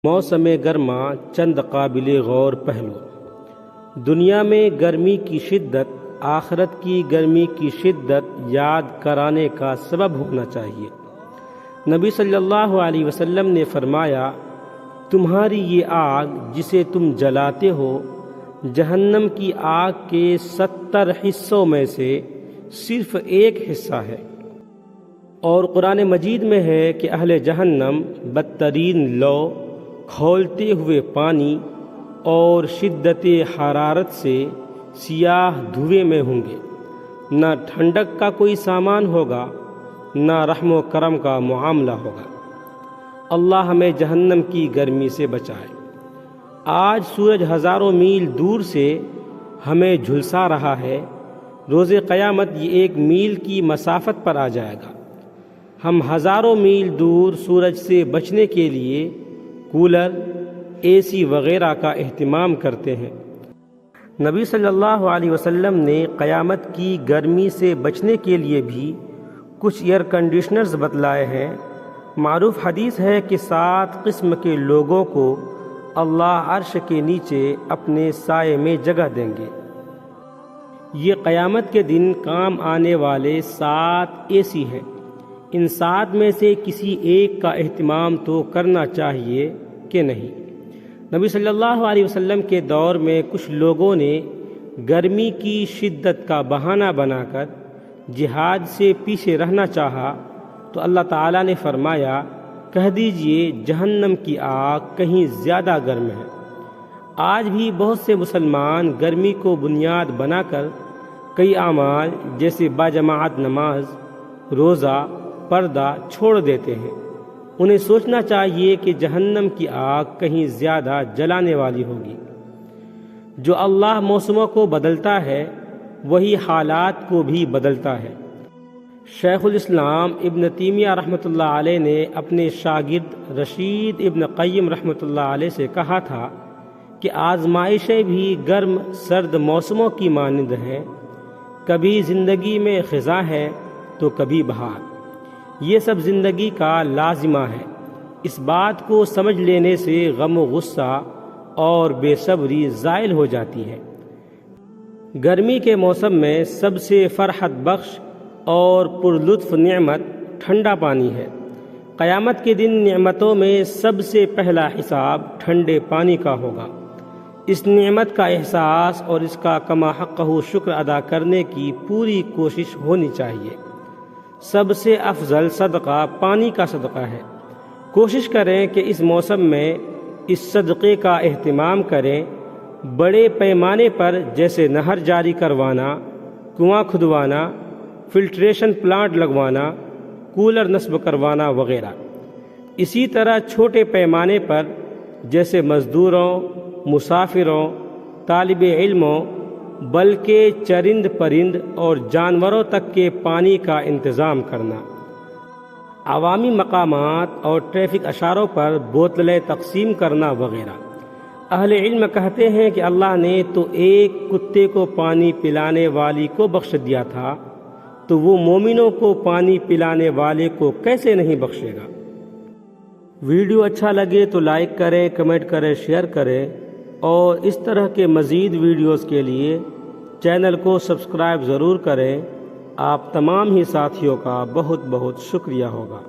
موسم گرما چند قابل غور پہلو۔ دنیا میں گرمی کی شدت آخرت کی گرمی کی شدت یاد کرانے کا سبب ہونا چاہیے۔ نبی صلی اللہ علیہ وسلم نے فرمایا، تمہاری یہ آگ جسے تم جلاتے ہو جہنم کی آگ کے 70 حصوں میں سے صرف ایک حصہ ہے۔ اور قرآن مجید میں ہے کہ اہل جہنم بدترین لو، کھولتے ہوئے پانی اور شدت حرارت سے سیاہ دھوئیں میں ہوں گے۔ نہ ٹھنڈک کا کوئی سامان ہوگا، نہ رحم و کرم کا معاملہ ہوگا۔ اللہ ہمیں جہنم کی گرمی سے بچائے۔ آج سورج ہزاروں میل دور سے ہمیں جھلسا رہا ہے، روز قیامت یہ 1 میل کی مسافت پر آ جائے گا۔ ہم ہزاروں میل دور سورج سے بچنے کے لیے کولر، اے سی وغیرہ کا اہتمام کرتے ہیں۔ نبی صلی اللہ علیہ وسلم نے قیامت کی گرمی سے بچنے کے لیے بھی کچھ ایئر کنڈیشنرز بتلائے ہیں۔ معروف حدیث ہے کہ 7 قسم کے لوگوں کو اللہ عرش کے نیچے اپنے سائے میں جگہ دیں گے۔ یہ قیامت کے دن کام آنے والے 7 اے سی ہیں۔ ان 7 میں سے کسی ایک کا اہتمام تو کرنا چاہیے کہ نہیں۔ نبی صلی اللہ علیہ وسلم کے دور میں کچھ لوگوں نے گرمی کی شدت کا بہانہ بنا کر جہاد سے پیچھے رہنا چاہا تو اللہ تعالیٰ نے فرمایا، کہہ دیجئے جہنم کی آگ کہیں زیادہ گرم ہے۔ آج بھی بہت سے مسلمان گرمی کو بنیاد بنا کر کئی اعمال جیسے باجماعت نماز، روزہ، پردہ چھوڑ دیتے ہیں۔ انہیں سوچنا چاہیے کہ جہنم کی آگ کہیں زیادہ جلانے والی ہوگی۔ جو اللہ موسموں کو بدلتا ہے وہی حالات کو بھی بدلتا ہے۔ شیخ الاسلام ابن تیمیہ رحمۃ اللہ علیہ نے اپنے شاگرد رشید ابن قیم رحمۃ اللہ علیہ سے کہا تھا کہ آزمائشیں بھی گرم سرد موسموں کی مانند ہیں، کبھی زندگی میں خزاں ہے تو کبھی بہار۔ یہ سب زندگی کا لازمہ ہے۔ اس بات کو سمجھ لینے سے غم و غصہ اور بے صبری زائل ہو جاتی ہے۔ گرمی کے موسم میں سب سے فرحت بخش اور پرلطف نعمت ٹھنڈا پانی ہے۔ قیامت کے دن نعمتوں میں سب سے پہلا حساب ٹھنڈے پانی کا ہوگا۔ اس نعمت کا احساس اور اس کا کما حقہ شکر ادا کرنے کی پوری کوشش ہونی چاہیے۔ سب سے افضل صدقہ پانی کا صدقہ ہے۔ کوشش کریں کہ اس موسم میں اس صدقے کا اہتمام کریں۔ بڑے پیمانے پر جیسے نہر جاری کروانا، کنواں کھدوانا، فلٹریشن پلانٹ لگوانا، کولر نصب کروانا وغیرہ۔ اسی طرح چھوٹے پیمانے پر جیسے مزدوروں، مسافروں، طالب علموں، بلکہ چرند پرند اور جانوروں تک کے پانی کا انتظام کرنا۔ عوامی مقامات اور ٹریفک اشاروں پر بوتلیں تقسیم کرنا وغیرہ۔ اہل علم کہتے ہیں کہ اللہ نے تو ایک کتے کو پانی پلانے والی کو بخش دیا تھا، تو وہ مومنوں کو پانی پلانے والے کو کیسے نہیں بخشے گا۔ ویڈیو اچھا لگے تو لائک کریں، کمنٹ کریں، شیئر کریں، اور اس طرح کے مزید ویڈیوز کے لیے چینل کو سبسکرائب ضرور کریں۔ آپ تمام ہی ساتھیوں کا بہت بہت شکریہ ہوگا۔